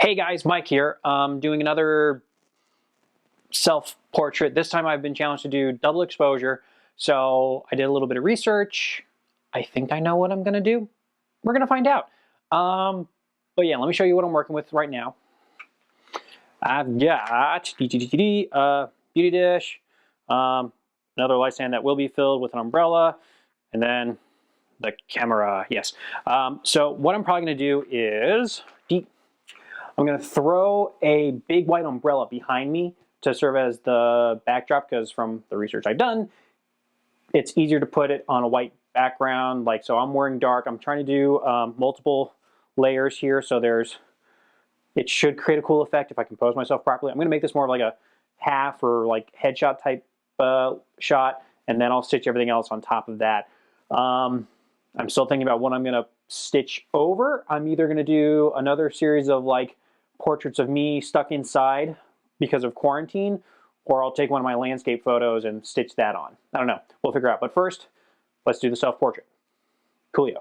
Hey guys, Mike here. Doing another self-portrait. This time I've been challenged to do double exposure. So I did a little bit of research. I think I know what I'm gonna do. We're gonna find out. But yeah, let me show you what I'm working with right now. I've got beauty dish, another light stand that will be filled with an umbrella, and then the camera, yes. So what I'm probably gonna do is I'm going to throw a big white umbrella behind me to serve as the backdrop, because from the research I've done, it's easier to put it on a white background. So I'm wearing dark. I'm trying to do multiple layers here, so it should create a cool effect if I compose myself properly. I'm going to make this more of like a half or like headshot type shot, and then I'll stitch everything else on top of that. I'm still thinking about what I'm going to stitch over. I'm either going to do another series of like portraits of me stuck inside because of quarantine, or I'll take one of my landscape photos and stitch that on. I don't know. We'll figure out. But first, let's do the self-portrait. Coolio.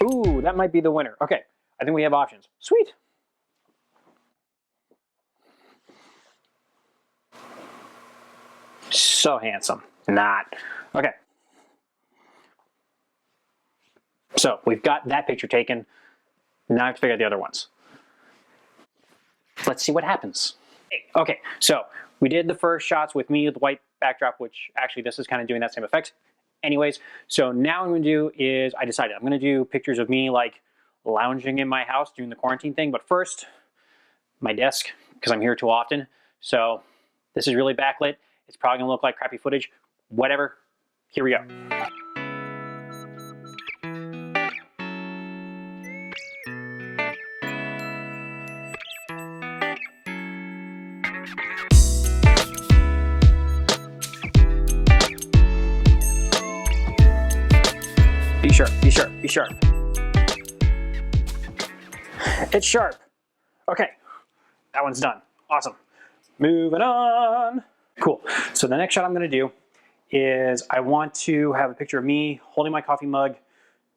Ooh, that might be the winner. Okay, I think we have options. Sweet. So handsome. Not. Okay. So we've got that picture taken. Now I have to figure out the other ones. Let's see what happens. Okay, so we did the first shots with me with the white backdrop, which actually this is kind of doing that same effect. Anyways, so now what I'm gonna do is I decided I'm gonna do pictures of me like lounging in my house doing the quarantine thing. But first, my desk, because I'm here too often. So this is really backlit. It's probably gonna look like crappy footage. Whatever, here we go. Be sharp, be sharp, be sharp. It's sharp. Okay, that one's done. Awesome. Moving on. Cool. So the next shot I'm gonna do is I want to have a picture of me holding my coffee mug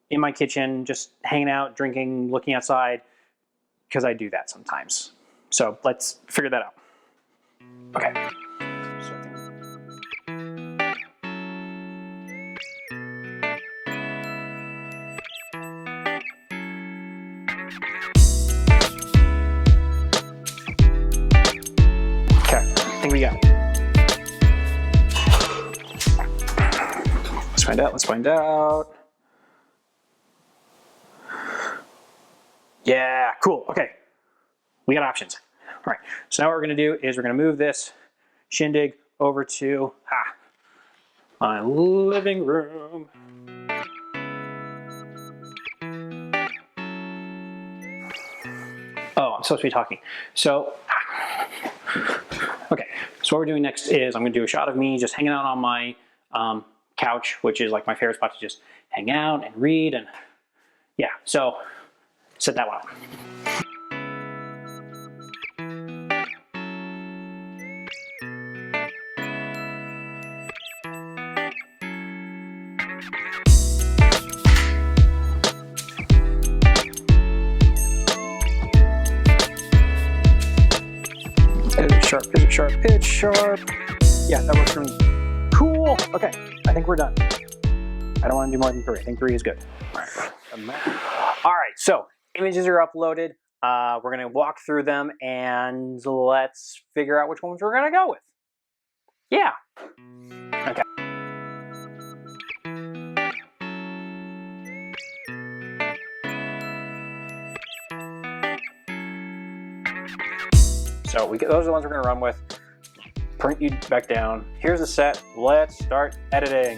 in my kitchen, just hanging out, drinking, looking outside, because I do that sometimes. So let's figure that out. Okay. I think we got it. Let's find out, let's find out. Yeah, cool, okay. We got options. All right, so now what we're gonna do is we're gonna move this shindig over to my living room. Oh, I'm supposed to be talking. So, okay, so what we're doing next is I'm gonna do a shot of me just hanging out on my couch, which is like my favorite spot to just hang out and read, and yeah, so set that one up. Is it sharp? Is it sharp? It's sharp. Yeah, that works for me. Cool. Okay, I think we're done. I don't want to do more than 3. I think 3 is good. All right, so images are uploaded. We're going to walk through them and let's figure out which ones we're going to go with. Yeah. Okay. So those are the ones we're gonna run with. Print you back down. Here's the set. Let's start editing.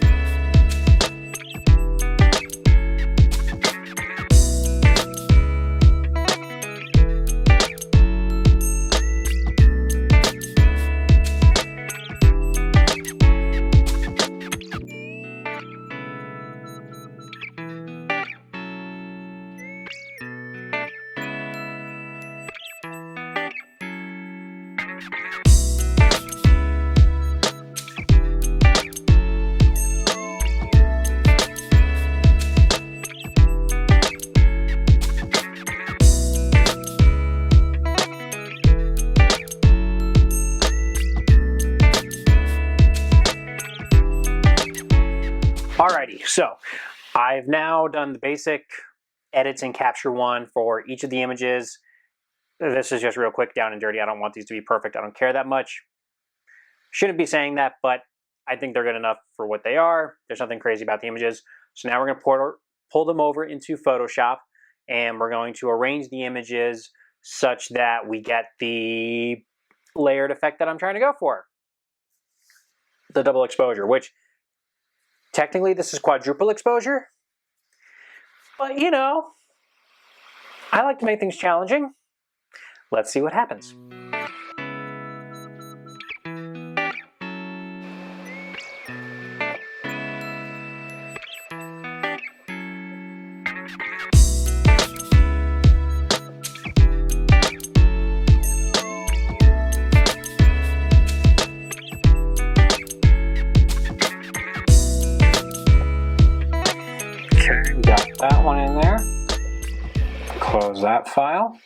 Alrighty, so I've now done the basic edits in Capture One for each of the images. This is just real quick, down and dirty. I don't want these to be perfect. I don't care that much. Shouldn't be saying that, but I think they're good enough for what they are. There's nothing crazy about the images. So now we're going to pull them over into Photoshop, and we're going to arrange the images such that we get the layered effect that I'm trying to go for. The double exposure, which technically this is quadruple exposure, but you know, I like to make things challenging. Let's see what happens. That one in there. Close that file.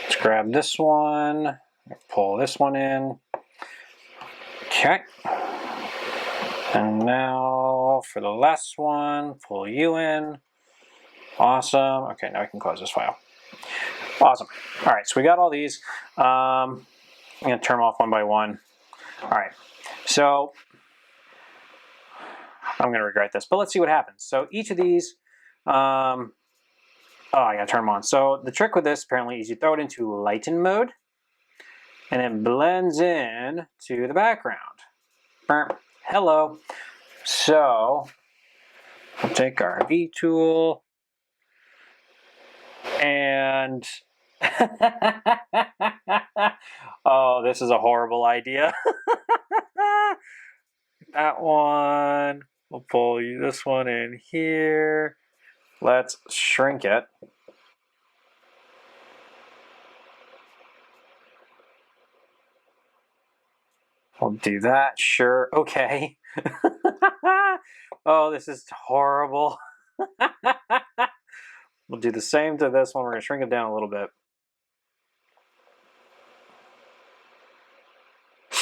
Let's grab this one, pull this one in. Okay. And now for the last one, pull you in. Awesome. Okay, now I can close this file. Awesome. All right, so we got all these. I'm going to turn them off one by one. All right, so I'm going to regret this, but let's see what happens. So each of these, I gotta turn them on. So the trick with this apparently is you throw it into lighten mode and it blends in to the background. Hello. So we'll take our V tool and oh, this is a horrible idea. That one, we'll pull this one in here. Let's shrink it. We'll do that, sure, okay. Oh, this is horrible. We'll do the same to this one. We're gonna shrink it down a little bit.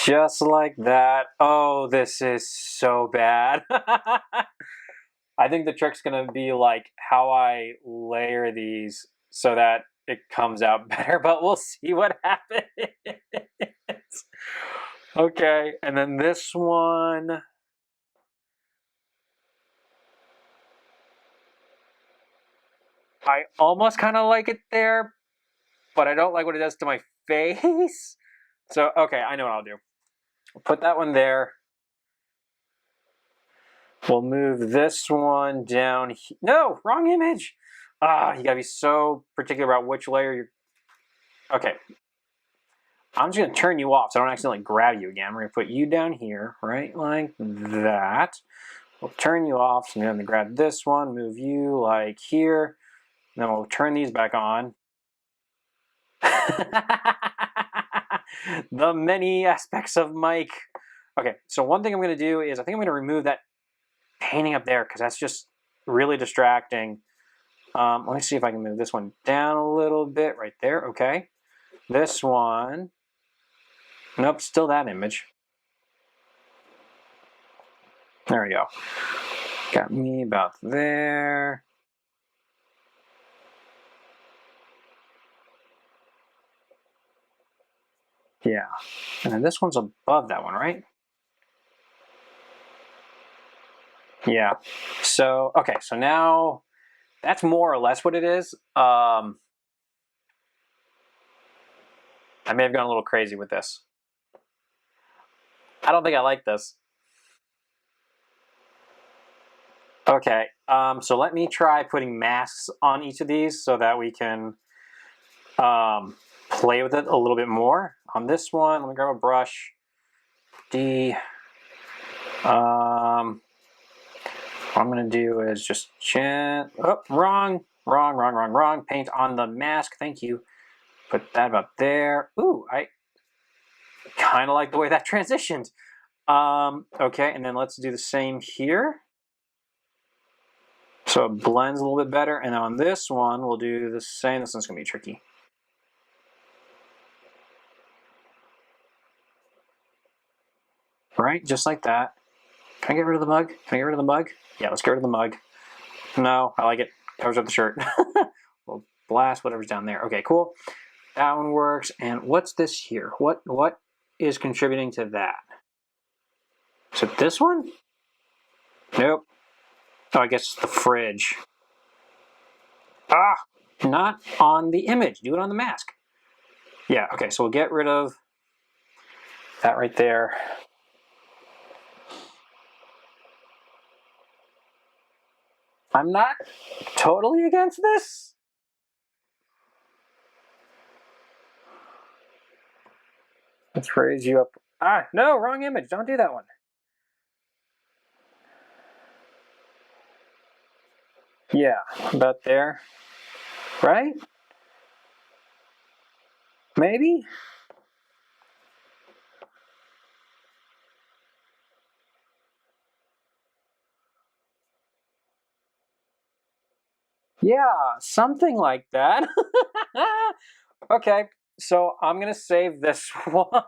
Just like that. Oh, this is so bad. I think the trick's gonna be like how I layer these so that it comes out better, but we'll see what happens. Okay, and then this one. I almost kind of like it there, but I don't like what it does to my face. So, okay, I know what I'll do. I'll put that one there. We'll move this one down. No, wrong image. You gotta be so particular about which layer you're. Okay. I'm just gonna turn you off so I don't accidentally grab you again. We're gonna put you down here, right like that. We'll turn you off. So I'm gonna grab this one, move you like here. Then we'll turn these back on. The many aspects of Mike. Okay, so one thing I'm gonna do is I think I'm gonna remove that painting up there because that's just really distracting. Let me see if I can move this one down a little bit right there. Okay. This one. Nope, still that image. There we go. Got me about there. Yeah. And then this one's above that one, right? Yeah. So, okay, so now that's more or less what it is. I may have gone a little crazy with this. I don't think I like this. Okay, so let me try putting masks on each of these so that we can play with it a little bit more. On this one, let me grab a brush. What I'm gonna do is just wrong. Paint on the mask, thank you. Put that about there. Ooh, I kind of like the way that transitioned. Okay, and then let's do the same here. So it blends a little bit better. And on this one, we'll do the same. This one's gonna be tricky. Right, just like that. Can I get rid of the mug? Can I get rid of the mug? Yeah, let's get rid of the mug. No, I like it. Covers up the shirt. We'll blast whatever's down there. Okay, cool. That one works. And what's this here? What is contributing to that? Is it this one? Nope. Oh, I guess it's the fridge. Ah, not on the image. Do it on the mask. Yeah, okay, so we'll get rid of that right there. I'm not totally against this. Let's raise you up. Ah, no, wrong image. Don't do that one. Yeah, about there. Right? Maybe? Yeah, something like that. Okay, so I'm gonna save this one.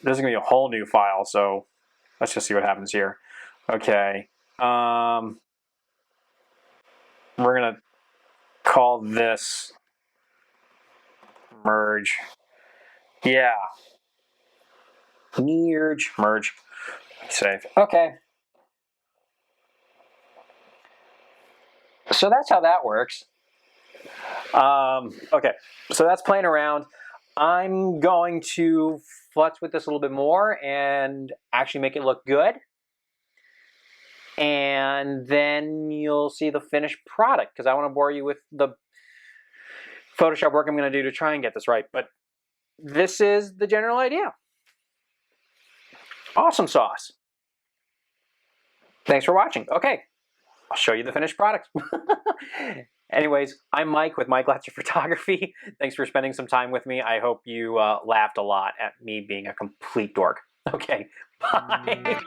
This is gonna be a whole new file, so let's just see what happens here. Okay, we're gonna call this merge. Yeah, merge. Save. Okay. So that's how that works. Okay, so that's playing around. I'm going to futz with this a little bit more and actually make it look good. And then you'll see the finished product, because I want to bore you with the Photoshop work I'm going to do to try and get this right. But this is the general idea. Awesome sauce. Thanks for watching. Okay, I'll show you the finished product. Anyways, I'm Mike with Mike Glatzer Photography. Thanks for spending some time with me. I hope you laughed a lot at me being a complete dork. Okay, bye.